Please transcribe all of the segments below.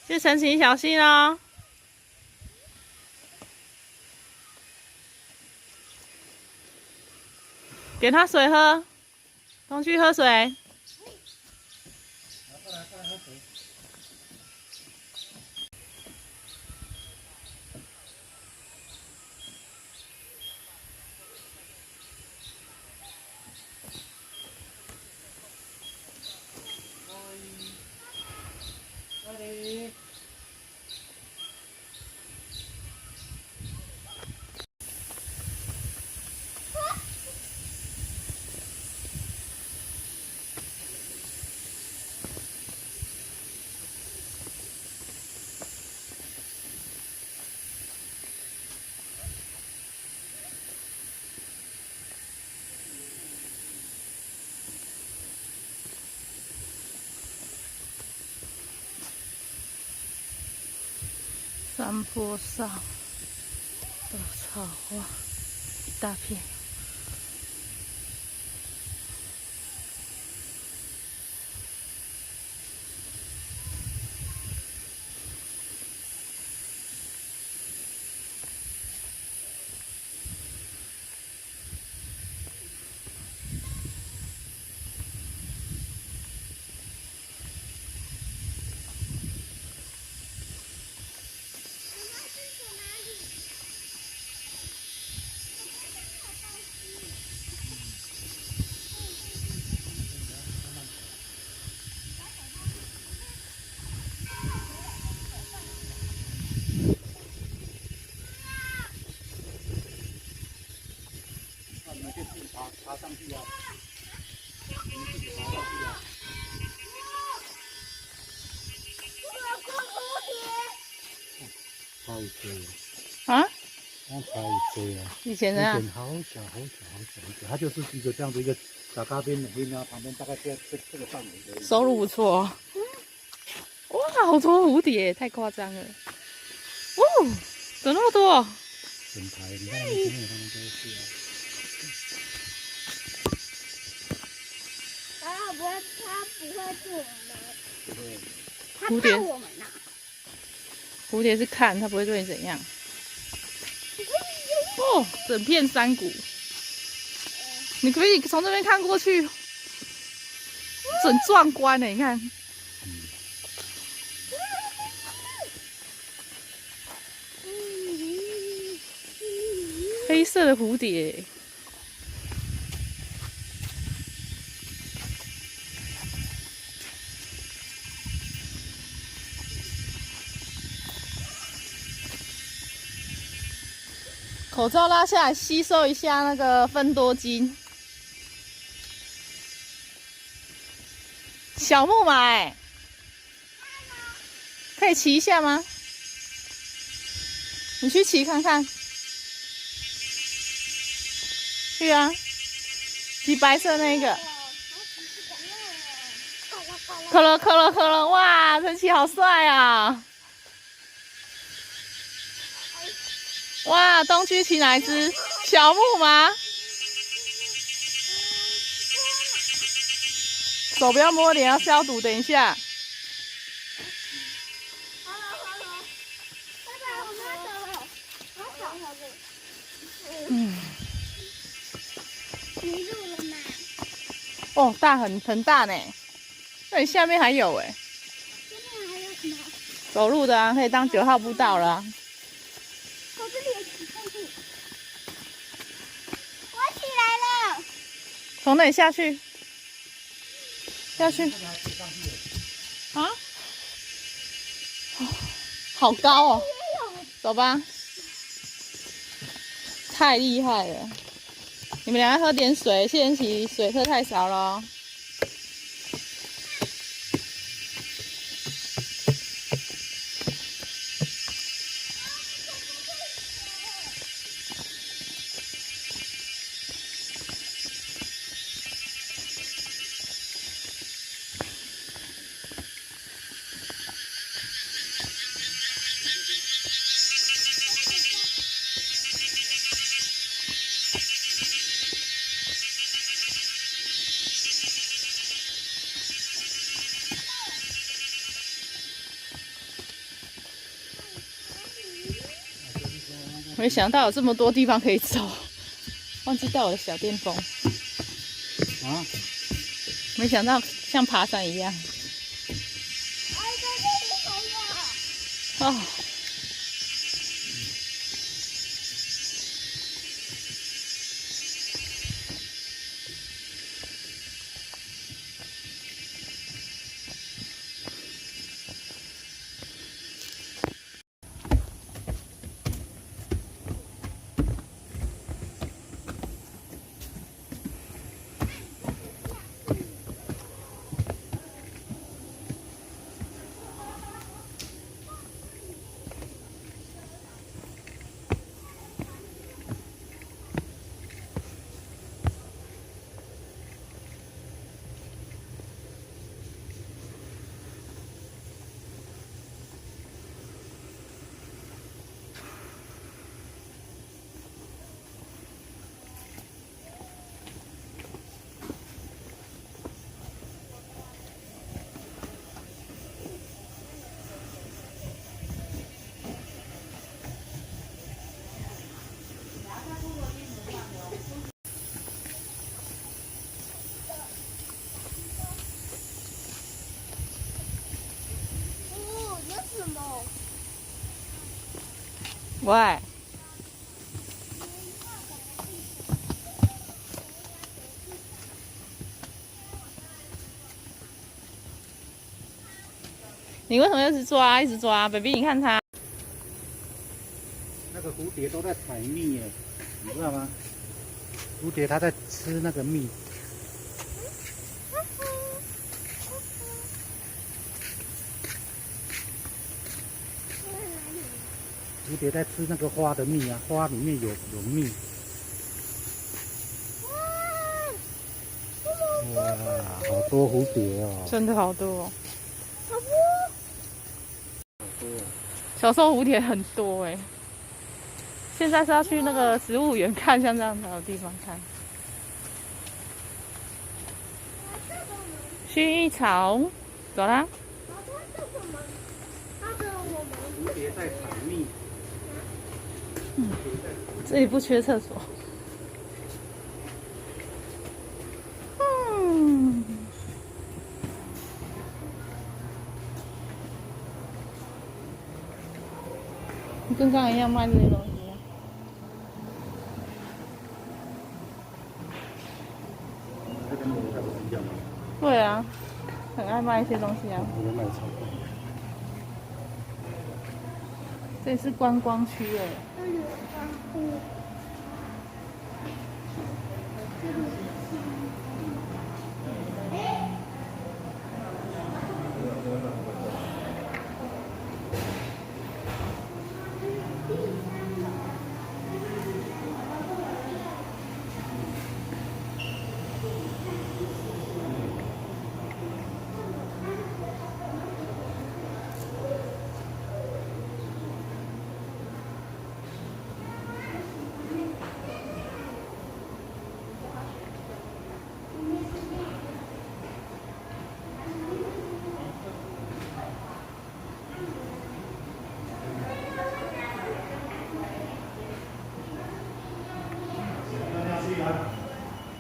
谢陈琦，小心哦！给他水喝，东去喝水。山坡上的草花一大片。爬上去啊！你们自己爬上去啊！好追啊？刚才追啊！以前呢？好小好小好小好小，它就是一个这样子一个小咖边的边啊，旁边大概这个范围而已。收入不错哦。哇，好多蝴蝶，太夸张了！哦，怎么那么多？整排，你看那边前面他们都是啊。他不会对我们，不会。他怕我们呐。蝴蝶是看，它不会对你怎样。哦，整片山谷，你可以从这边看过去，很壮观呢。你看，黑色的蝴蝶。口罩拉下来，吸收一下那个芬多精。小木马哎，可以骑一下吗？你去骑看看。去啊，骑白色那个。可了，哇，陈琦好帅啊！哇，东区骑哪一只？小木马。手不要摸脸，要消毒。等一下。好了，拜拜，我们要走了。迷路了吗？哦，很大呢。那你下面还有哎。下面还有什么？走路的啊，可以当9号步道了啊。我这里有起重机。我起来了。从哪里下去？下去。啊？好高哦！走吧。太厉害了！你们两个喝点水，谢晨琦水喝太少了哦。没想到有这么多地方可以走，忘记带我的小电风。啊，没想到像爬山一样。哎，在这里还有。哦，哦，有什么？喂，你为什么一直抓，一直抓？baby，你看它。那个蝴蝶都在采蜜耶，你知道吗？蝴蝶它在吃那个蜜。蝴蝶在吃那个花的蜜啊，花里面有蜜。哇，好多蝴蝶哦！真的好多、哦。好不？好多哦。小时候蝴蝶很多哎、现在是要去那个植物园看，像这样的地方看。薰衣草，走啦。蝴蝶在采蜜。这里不缺厕所。嗯，跟刚刚一样卖这些东西。这跟我们看的不一样吗？对啊，很爱卖一些东西啊。我们卖超贵。这里是观光区哎。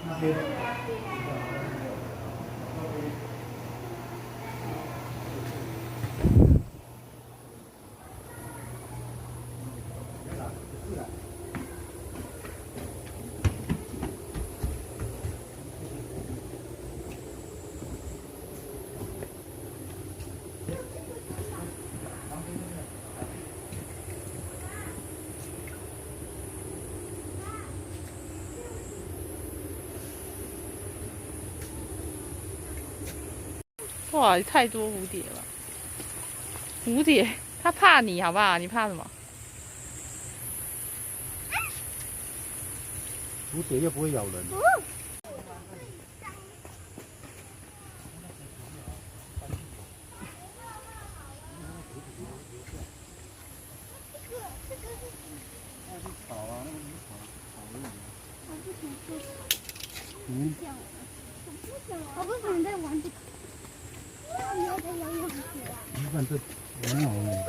那边。哇，太多蝴蝶了。蝴蝶，它怕你好不好？你怕什么？蝴蝶又不会咬人。草啊，那个嗯。我不想再玩这个。你要在游泳池啊？你看这很好哎。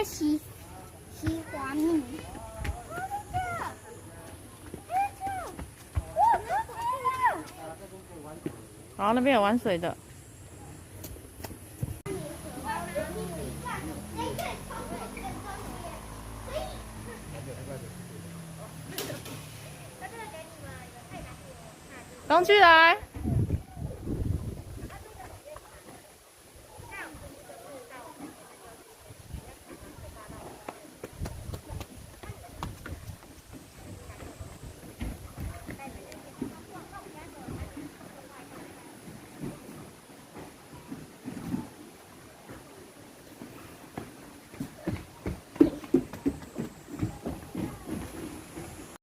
西瓜蜜。好，那边有玩水的。东区来。